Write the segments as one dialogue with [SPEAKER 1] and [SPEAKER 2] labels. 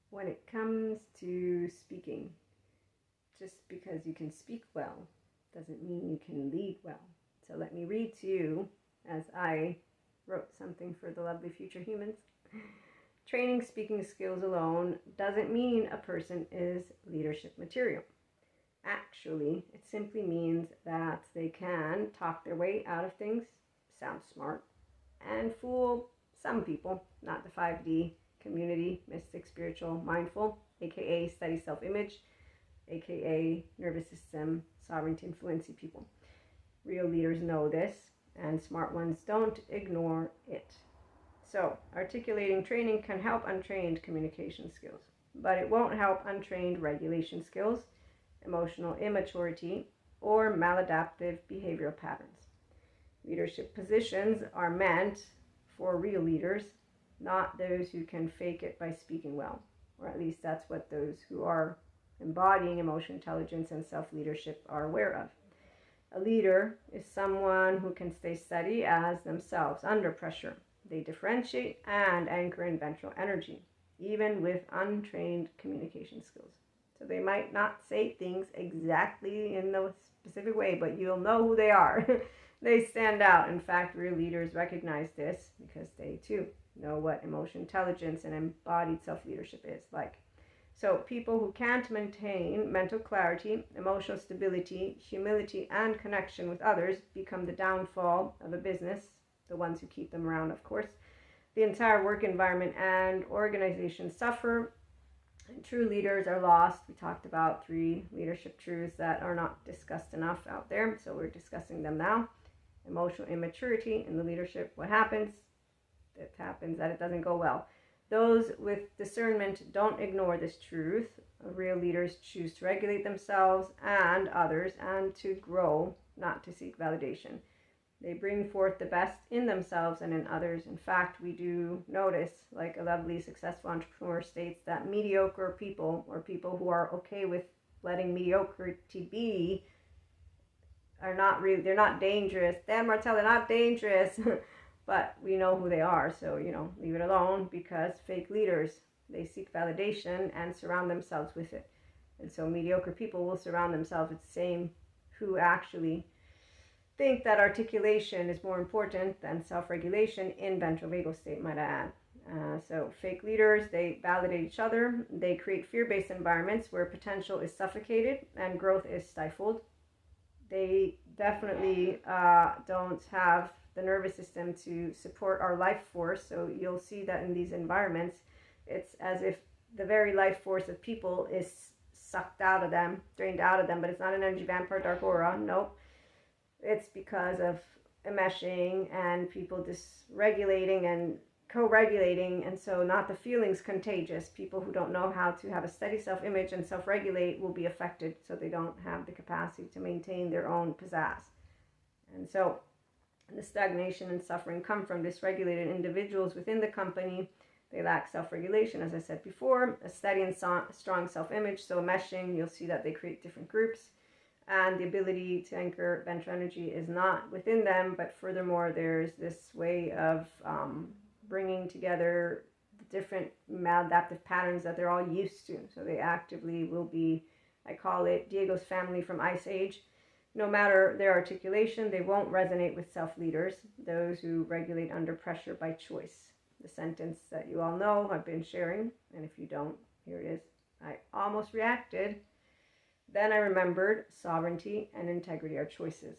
[SPEAKER 1] when it comes to speaking, just because you can speak well doesn't mean you can lead well. So let me read to you as I wrote something for the lovely future humans. Training speaking skills alone doesn't mean a person is leadership material. Actually, it simply means that they can talk their way out of things, sound smart, and fool some people, not the 5D community, mystic, spiritual, mindful, aka steady self-image, aka nervous system, sovereignty, and fluency people. Real leaders know this, and smart ones don't ignore it. So, articulating training can help untrained communication skills, but it won't help untrained regulation skills, emotional immaturity, or maladaptive behavioral patterns. Leadership positions are meant for real leaders, not those who can fake it by speaking well, or at least that's what those who are embodying emotional intelligence and self-leadership are aware of. A leader is someone who can stay steady as themselves under pressure. They differentiate and anchor in ventral energy, even with untrained communication skills. So they might not say things exactly in the specific way, but you'll know who they are. They stand out. In fact, real leaders recognize this because they too know what emotional intelligence and embodied self-leadership is like. So people who can't maintain mental clarity, emotional stability, humility, and connection with others become the downfall of a business, the ones who keep them around, of course. The entire work environment and organization suffer, and true leaders are lost. We talked about 3 leadership truths that are not discussed enough out there, so we're discussing them now. Emotional immaturity in the leadership. What happens? It happens that it doesn't go well. Those with discernment don't ignore this truth. Real leaders choose to regulate themselves and others and to grow, not to seek validation. They bring forth the best in themselves and in others. In fact, we do notice, like a lovely successful entrepreneur states, that mediocre people, or people who are okay with letting mediocrity be, are not really, they're not dangerous. Dan Martell, they're not dangerous. But we know who they are, so, leave it alone, because fake leaders, they seek validation and surround themselves with it. And so mediocre people will surround themselves with the same who actually think that articulation is more important than self-regulation in ventral vagal state, might I add. So fake leaders, they validate each other. They create fear-based environments where potential is suffocated and growth is stifled. They definitely don't have the nervous system to support our life force. So you'll see that in these environments, it's as if the very life force of people is sucked out of them, drained out of them, but it's not an energy vampire dark aura. Nope. It's because of enmeshing and people dysregulating and co-regulating, and so not the feelings contagious. People who don't know how to have a steady self-image and self-regulate will be affected, so they don't have the capacity to maintain their own pizzazz. And so the stagnation and suffering come from dysregulated individuals within the company. They lack self-regulation, as I said before, a steady and strong self-image. So meshing, you'll see that they create different groups, and the ability to anchor ventral energy is not within them. But furthermore, there's this way of bringing together the different maladaptive patterns that they're all used to. So they actively will be, I call it Diego's family from Ice Age. No matter their articulation, they won't resonate with self-leaders, those who regulate under pressure by choice. The sentence that you all know I've been sharing, and if you don't, here it is. I almost reacted. Then I remembered sovereignty and integrity are choices.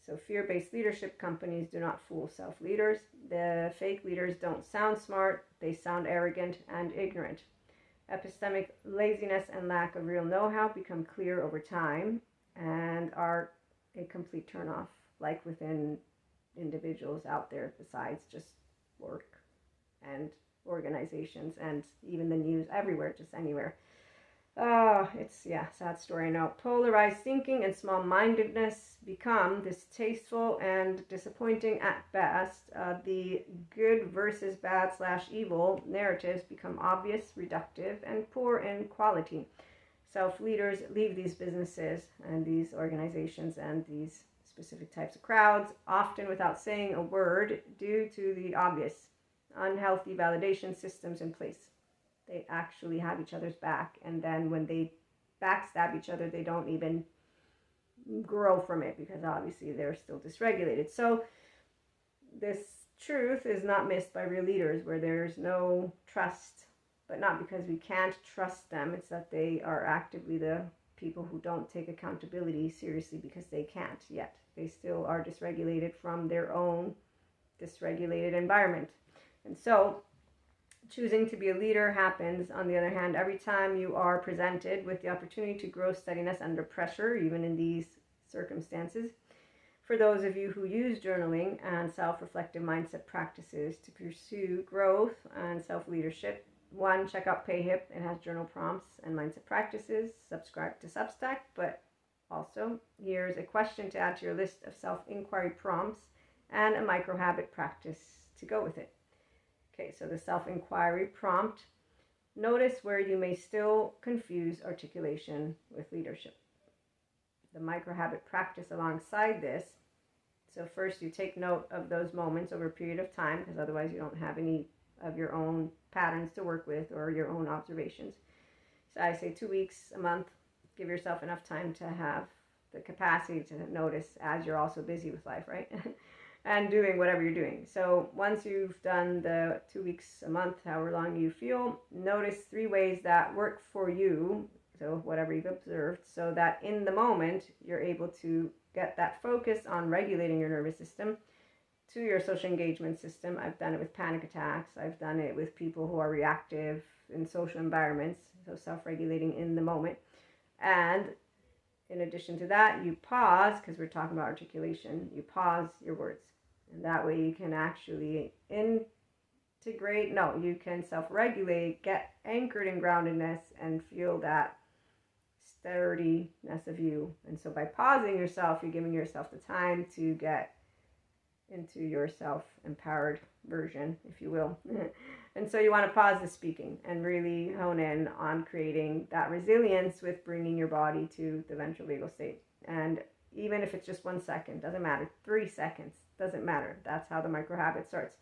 [SPEAKER 1] So fear-based leadership companies do not fool self-leaders. The fake leaders don't sound smart, they sound arrogant and ignorant. Epistemic laziness and lack of real know-how become clear over time and are a complete turnoff, like within individuals out there besides just work and organizations and even the news everywhere, just anywhere. It's, sad story, I know. Polarized thinking and small-mindedness become distasteful and disappointing at best. The good versus bad / evil narratives become obvious, reductive, and poor in quality. Self-leaders leave these businesses and these organizations and these specific types of crowds, often without saying a word, due to the obvious unhealthy validation systems in place. They actually have each other's back. And then when they backstab each other, they don't even grow from it because obviously they're still dysregulated. So this truth is not missed by real leaders where there's no trust, but not because we can't trust them. It's that they are actively the people who don't take accountability seriously because they can't yet. They still are dysregulated from their own dysregulated environment. And so choosing to be a leader happens, on the other hand, every time you are presented with the opportunity to grow steadiness under pressure, even in these circumstances. For those of you who use journaling and self-reflective mindset practices to pursue growth and self-leadership, one, check out PayHip. It has journal prompts and mindset practices. Subscribe to Substack. But also, here's a question to add to your list of self-inquiry prompts and a micro-habit practice to go with it. Okay, so the self-inquiry prompt. Notice where you may still confuse articulation with leadership. The micro-habit practice alongside this. So first you take note of those moments over a period of time, because otherwise you don't have any of your own patterns to work with or your own observations. So I say 2 weeks, a month. Give yourself enough time to have the capacity to notice as you're also busy with life, right? And doing whatever you're doing. So once you've done the 2 weeks, a month, however long you feel, notice 3 ways that work for you. So whatever you've observed, so that in the moment you're able to get that focus on regulating your nervous system to your social engagement system. I've done it with panic attacks. I've done it with people who are reactive in social environments. So self-regulating in the moment. And in addition to that, you pause, because we're talking about articulation, you pause your words. And that way you can actually you can self-regulate, get anchored in groundedness, and feel that sturdiness of you. And so by pausing yourself, you're giving yourself the time to get into your self-empowered version, if you will. And so you want to pause the speaking and really hone in on creating that resilience with bringing your body to the ventral vagal state. And even if it's just 1 second, doesn't matter. 3 seconds, doesn't matter. That's how the micro habit starts.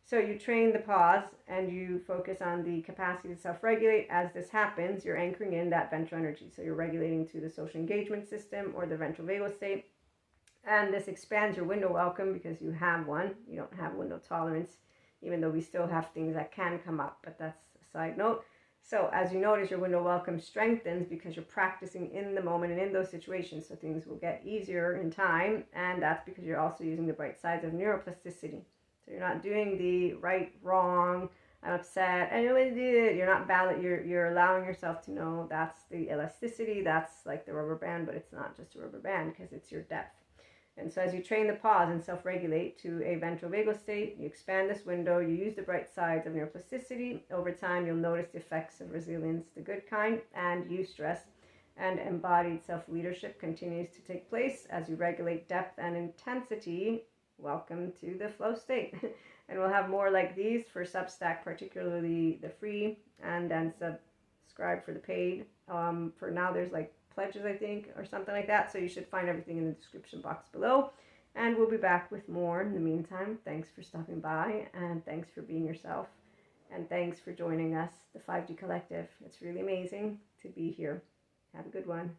[SPEAKER 1] So you train the pause and you focus on the capacity to self-regulate. As this happens, you're anchoring in that ventral energy. So you're regulating to the social engagement system or the ventral vagal state. And this expands your window welcome because you have one. You don't have window tolerance, even though we still have things that can come up, but that's a side note. So as you notice, your window welcome strengthens because you're practicing in the moment and in those situations, so things will get easier in time. And that's because you're also using the bright sides of neuroplasticity. So you're not doing the right, wrong, I'm upset, and you're not valid. You're allowing yourself to know that's the elasticity, that's like the rubber band, but it's not just a rubber band because it's your depth. And so as you train the pause and self-regulate to a ventral vagal state, you expand this window, you use the bright sides of neuroplasticity. Over time, you'll notice the effects of resilience, the good kind, and eustress. And embodied self-leadership continues to take place as you regulate depth and intensity. Welcome to the flow state. And we'll have more like these for Substack, particularly the free, and then subscribe for the paid. For now, there's like pledges, I think, or something like that. So you should find everything in the description box below. And we'll be back with more in the meantime. Thanks for stopping by, and thanks for being yourself. And thanks for joining us, the 5D Collective. It's really amazing to be here. Have a good one.